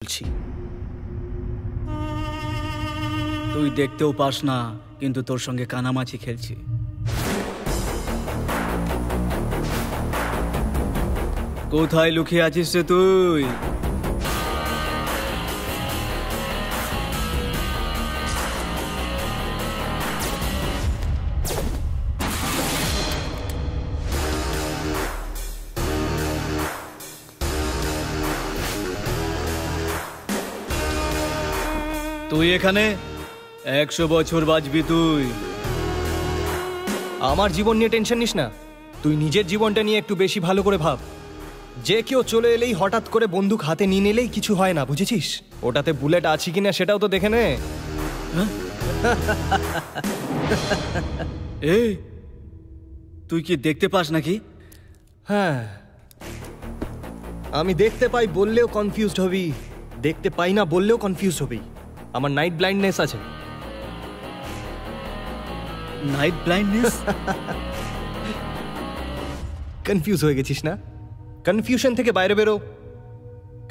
বলছি তুই দেখতেও পাস না, কিন্তু তোর সঙ্গে কানামাছি খেলছি। কোথায় লুকিয়ে আছিস রে তুই? তুই এখানে 100 বছর বাঁচবি তুই। আমার জীবন নিয়ে টেনশন নিস না, তুই নিজের জীবনটা নিয়ে একটু বেশি ভালো করে ভাব। যে কেউ চলে এলেই হঠাৎ করে বন্দুক হাতে নিয়ে নিলেই কিছু হয় না, বুঝেছিস? ওটাতে বুলেট আছে কিনা সেটাও তো দেখে নে। এই তুই কি দেখতে পাস নাকি? হ্যাঁ, আমি দেখতে পাই বললেও কনফিউজড হবি, দেখতে পাই না বললেও কনফিউজড হবি। আমার নাইট ব্লাইন্ডনেস আছে। Night blindness? কনফিউজ হয়ে গেছিস না? কনফিউশন থেকে বাইরে বেরো,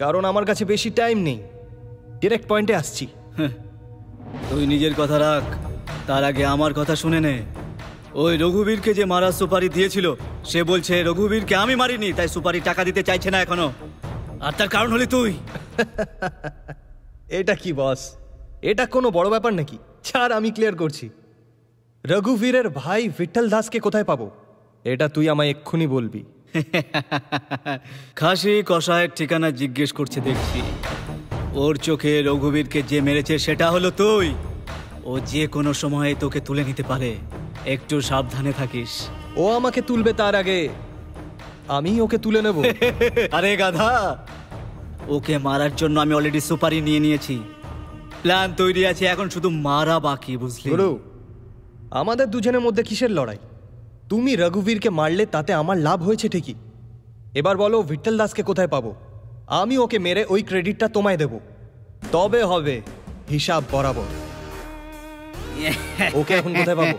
কারণ আমার কাছে বেশি টাইম নেই, ডিরেক্ট পয়েন্টে আসছি। তুই নিজের কথা রাখ, তার আগে আমার কথা শুনে নে। ওই রঘুবীরকে যে মারার সুপারি দিয়েছিল, সে বলছে রঘুবীরকে আমি মারিনি, তাই সুপারি টাকা দিতে চাইছে না এখনো। আর তার কারণ হলি তুই। এটা কি বস, এটা কোনো বড় ব্যাপার নাকি? ছাড়, আমি ক্লিয়ার করছি। রঘুবীরের ভাই বিঠল দাসকে কোথায় পাবো, এটা তুই আমায় এক্ষুনি বলবি। খাসি কষায়ের ঠিকানা জিজ্ঞেস করছে দেখছি। ওর চোখে রঘুবীরকে যে মেরেছে সেটা হলো তুই। ও যে কোনো সময়ে তোকে তুলে নিতে পারে, একটু সাবধানে থাকিস। ও আমাকে তুলবে তার আগে আমি ওকে তুলে নেব। আরে গাধা, ওকে মারার জন্য আমি অলরেডি সুপারি নিয়ে নিয়েছি, প্ল্যান তৈরি আছে, এখন শুধু মারা বাকি, বুঝলি? গুরু, আমাদের দুজনের মধ্যে কিসের লড়াই? তুমি রঘুবীরকে মারলে তাতে আমার লাভ হয়েছে ঠিকই, এবার বলো বিঠল দাসকে কোথায় পাবো? আমি ওকে মেরে ওই ক্রেডিটটা তোমায় দেব, তবে হবে হিসাব বরাবর। ওকে এখন কোথায় পাবো?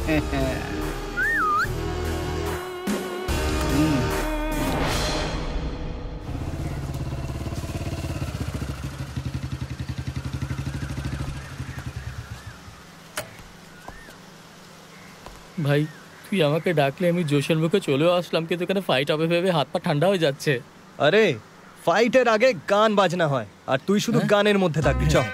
ভাই তুই আমাকে ডাকলে আমি জোশের মুখে চলেও আসলাম, কিন্তু এখানে ফাইট হবে ভেবে হাত পা ঠান্ডা হয়ে যাচ্ছে। আরে ফাইটের আগে গান বাজনা হয়, আর তুই শুধু গানের মধ্যে থাকবি। চল।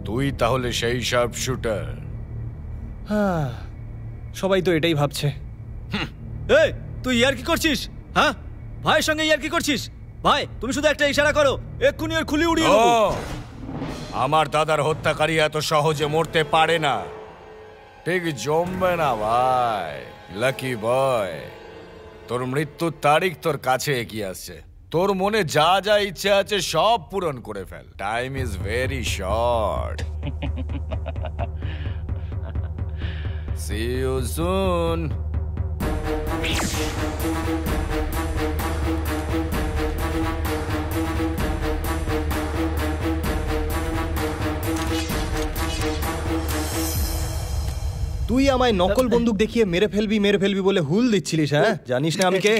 তুই তাহলে সেই শার্প শুটার? হ্যাঁ, সবাই তো এটাই ভাবছে। এই তুই ইয়ার কি করছিস? হ্যাঁ, ভাইয়ের সঙ্গে ইয়ার কি করছিস? ভাই তুমি শুধু একটা ইশারা করো, এক্ষুনি ওর খুলি উড়িয়ে দেবো। আমার দাদার হত্যাকারী এত সহজে মরতে পারে না, ঠিক জমবে না ভাই। লাকি বয়, তোর মৃত্যুর তারিখ তোর কাছে এগিয়ে আসছে। তোর মনে যা যা ইচ্ছে আছে সব পূরণ করে ফেল, time is very short. See you soon. তুই আমায় নকল বন্দুক দেখিয়ে মেরে ফেলবি বলে হুল দিচ্ছিলিস? হ্যাঁ, জানিস না আমি কে?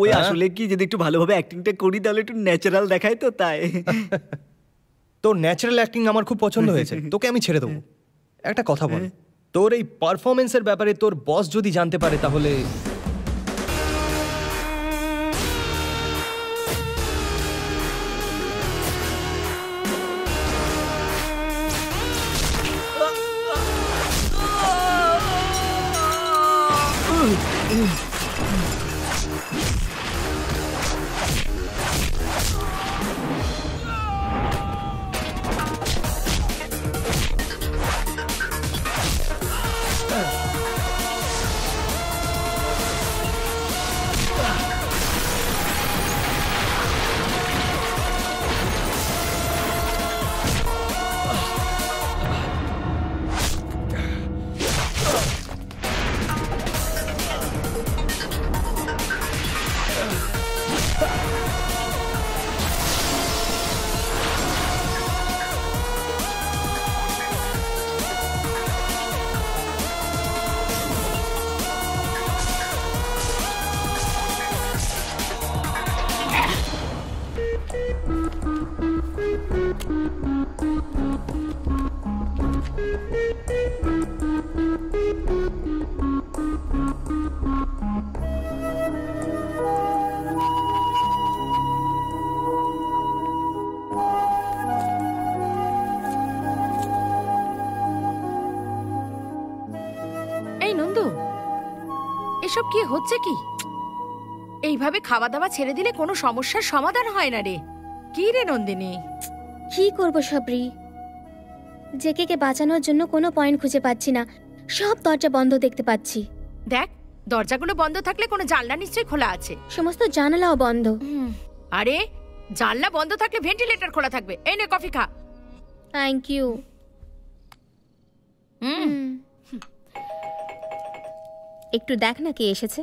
ওই আসলে কি, যদি একটু ভালোভাবে অ্যাক্টিংটা করি তাহলে একটু ন্যাচারাল দেখায়, তো তাই। তোর ন্যাচারাল অ্যাক্টিং আমার খুব পছন্দ হয়েছে, তোকে আমি ছেড়ে দেবো। একটা কথা বল, তোর এই পারফরমেন্সের ব্যাপারে তোর বস যদি জানতে পারে তাহলে? এসব কি হচ্ছে কি? এইভাবে খাওয়া দাওয়া ছেড়ে দিলে কোনো সমস্যার সমাধান হয় না রে। কি রে নন্দিনী? কি করব সাবরি, জেকে বাঁচানোর জন্য কোনো পয়েন্ট খুঁজে পাচ্ছি না। সব দরজা বন্ধ দেখতে পাচ্ছি। দেখ, দরজাগুলো বন্ধ থাকলে কোনো জানলা নিশ্চয়ই খোলা আছে। সমস্ত জানালাও বন্ধ। আরে জানলা বন্ধ থাকলে ভেন্টিলেটর খোলা থাকবে। এই নে কফি খা। Thank you. একটু দেখ না কে এসেছে।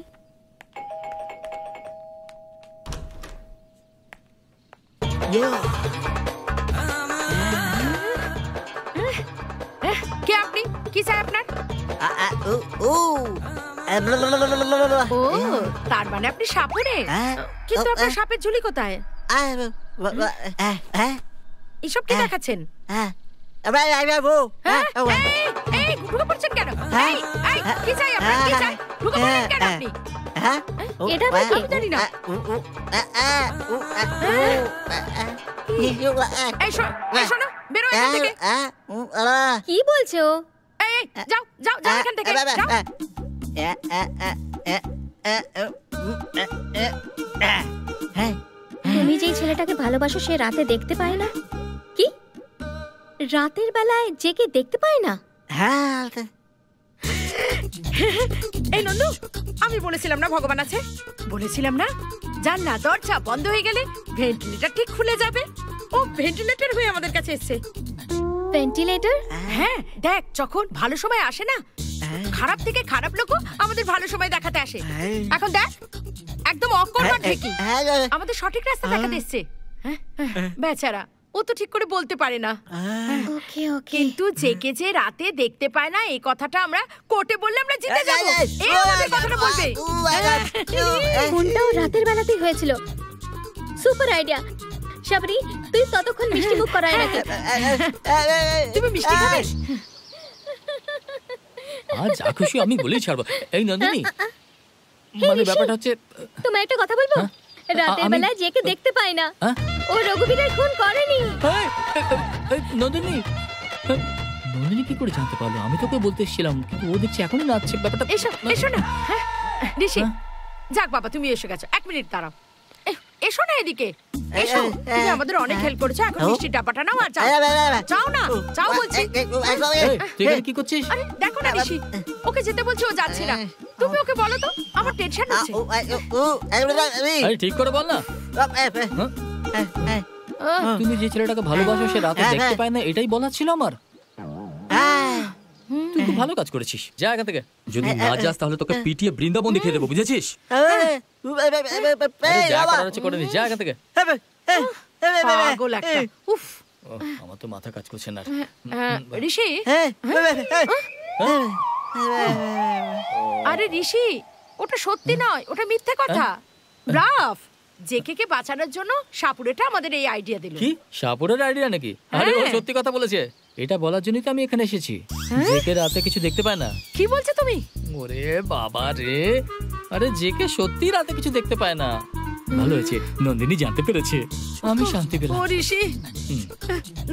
কে আপনি? কি চাই আপনার? ও, তার মানে আপনি সাপুরে। কিন্তু আপনার সাপের ঝুলি কোথায়? এসব কি দেখাচ্ছেন? ঢুকে পড়ছেন কেন? কি চাই আপনার? কি চাই? ঢুকে পড়লেন কেন আপনি? এটা আবার কি? আমি জানি না। এই শোনো, বেরো এখান থেকে। কি বলছো? এই যাও যাও যাও এখান থেকে যাও। তুমি যেই ছেলেটাকে ভালোবাসো সে রাতে দেখতে পায় না? কি রাতের বেলায় জেকে দেখতে পায় না? এই নন্দু, আমি বলেছিলাম না ভগবান আছে? বলেছিলাম না জানলা দরজা বন্ধ হয়ে গেলে ভেন্টিলেটর ঠিক খুলে যাবে। ও ভেন্টিলেটর হয়ে আমাদের কাছে এসেছে। ভেন্টিলেটর? হ্যাঁ, দেখ যখন ভালো সময় আসে না, খারাপ থেকে খারাপ লোকও আমাদের ভালো সময় দেখাতে আসে। এখন দেখ একদম অকর্মা ঠিকই আমাদের সঠিক রাস্তা দেখাতে এসছে। বেচারা, ও তো ঠিক করে বলতে পারে না। ওকে ওকে। কিন্তু জেকে যে রাতে দেখতে পায় না এই কথাটা আমরা কোর্টে বললে আমরা জিতে যাব। এই আমাদের কথাটা বলবে। ফোনটাও রাতের বেলাতেই হয়েছিল। Super idea. সাবরি, তুই ততক্ষণ মিষ্টি মুখ করায় রাখি। তুমি মিষ্টি খাবে? আজ যা খুশি আমি বলেই ছাড়বো। এই নন্দিনী, মানে ব্যাপারটা হচ্ছে, তোমার একটা কথা বলবো? রাতের বেলায় জেকে দেখতে পায় না। ও রঘুবীরের খুন করেনি। নন্দিনী, নন্দিনী কি করে জানতে পারলো? আমি তোকে বলতে এসেছিলাম, কিন্তু ও দেখছি এখনই নাচছে। ব্যাপারটা এসো এসো না। ঋষি, যাক বাবা তুমি এসে গেছো, 1 মিনিট দাঁড়াও। এসো না এদিকে এসো। তুমি আমাদের অনেক হেল্প করেছো। এখন মিষ্টির ডাব্বাটা নাও আর যাও। যাও না, যাও বলছি। তুই এখানে কি করছিস? আরে দেখো না ঋষি, ওকে যেতে বলছি ও যাচ্ছে না। তুমি ওকে বলো তো, আমার টেনশন হচ্ছে। আরে ঠিক করে বল না। তুমি যে ছেলেটাকে ভালোবাসো সে রাতে দেখতে পায় না, এটাই বলার ছিল আমার। তুই খুব ভালো কাজ করেছিস। যা এখান থেকে। যদি না যাস তাহলে তোকে পিটিয়ে বৃন্দাবন দেখিয়ে দেবো, বুঝেছিস? যা করার হচ্ছে করে নিস, যা এখান থেকে। পাগল একটা। উফ, আমার তো মাথা কাজ করছে না। ঋষি, আরে ঋষি, ওটা সত্যি নয়, ওটা মিথ্যে কথা। রাফ জেকে কে বাঁচানোর জন্য সাপুরেটা আমাদের এই আইডিয়া দিল। কি সাপুরের আইডিয়া নাকি? আরে ও সত্যি কথা বলেছে। এটা বলার জন্যই তো আমি এখানে এসেছি। জেকে রাতে কিছু দেখতে পায় না। কি বলছো তুমি? ওরে বাবা রে, আরে জেকে সত্যি রাতে কিছু দেখতে পায় না। ভালো হয়েছে নন্দিনী জানতে পেরেছে, আমি শান্তি পেলাম। ও ঋষি,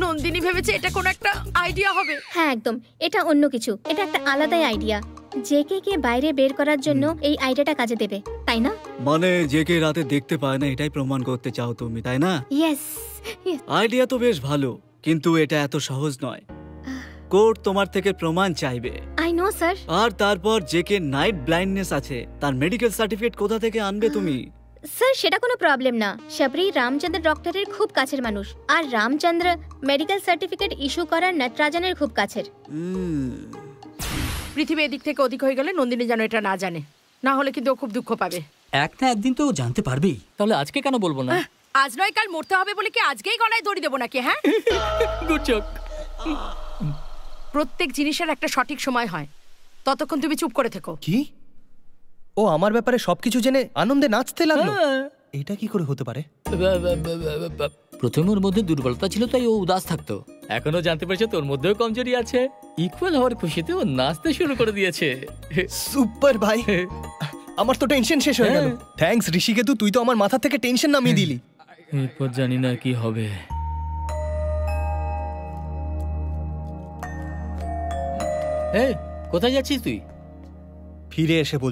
নন্দিনী ভেবেছে এটা কোন একটা আইডিয়া হবে। হ্যাঁ একদম, এটা অন্য কিছু। এটা একটা আলাদাই আইডিয়া। জেকে কে বাইরে বের করার জন্য এই আইডিয়াটা কাজে দেবে, তাই না? মানে জেকে রাতে দেখতে পায় না এটাই প্রমাণ করতে চাও তুমি, তাই না? ইয়েস। আইডিয়া তো বেশ ভালো, কিন্তু এটা এত সহজ নয়। কোর্ট তোমার থেকে প্রমাণ চাইবে। I know sir. আর তারপর জেকে নাইট ব্লাইন্ডনেস আছে, তার মেডিকেল সার্টিফিকেট কোথা থেকে আনবে তুমি? স্যার সেটা কোনো প্রবলেম না। শবরী রামচন্দ্র ডক্টরের খুব কাছের মানুষ, আর রামচন্দ্র মেডিকেল সার্টিফিকেট ইস্যু করার নটরাজনের খুব কাছের। পৃথিবী এদিক থেকে ওদিক হয়ে গেলে নন্দিনী যেন এটা না জানে, না হলে কিন্তু ও খুব দুঃখ পাবে। একটা একদিন তো জানতে পারবেই, তাহলে আজকে কেন বলবো না? আজ নয় কাল মরতে হবে বলে কি আজকেই গলায় দড়ি দেবো নাকি? হ্যাঁ, গুড জোক। প্রত্যেক জিনিসের একটা সঠিক সময় হয়, ততক্ষণ তুমি চুপ করে থেকো। কি? ও আমার ব্যাপারে সবকিছু জেনে আনন্দে নাচতে লাগলো? এটা কি করে হতে পারে? প্রথমে ওর মধ্যে দুর্বলতা ছিল তাই ও উদাস থাকতো। এখনো জানতে পেরেছে তোর মধ্যেও কমজোরি আছে। ইকুয়াল হওয়ার খুশিতে ও নাচতে শুরু করে দিয়েছে। সুপার ভাই, আমার তো টেনশন শেষ হয়ে গেল। থ্যাঙ্কস ঋষিকেতু, তুই তো আমার মাথা থেকে টেনশন নামিয়ে দিলি। এরপর জানি না কি হবে। কোথায় যাচ্ছিস তুই? ফিরে এসে বল।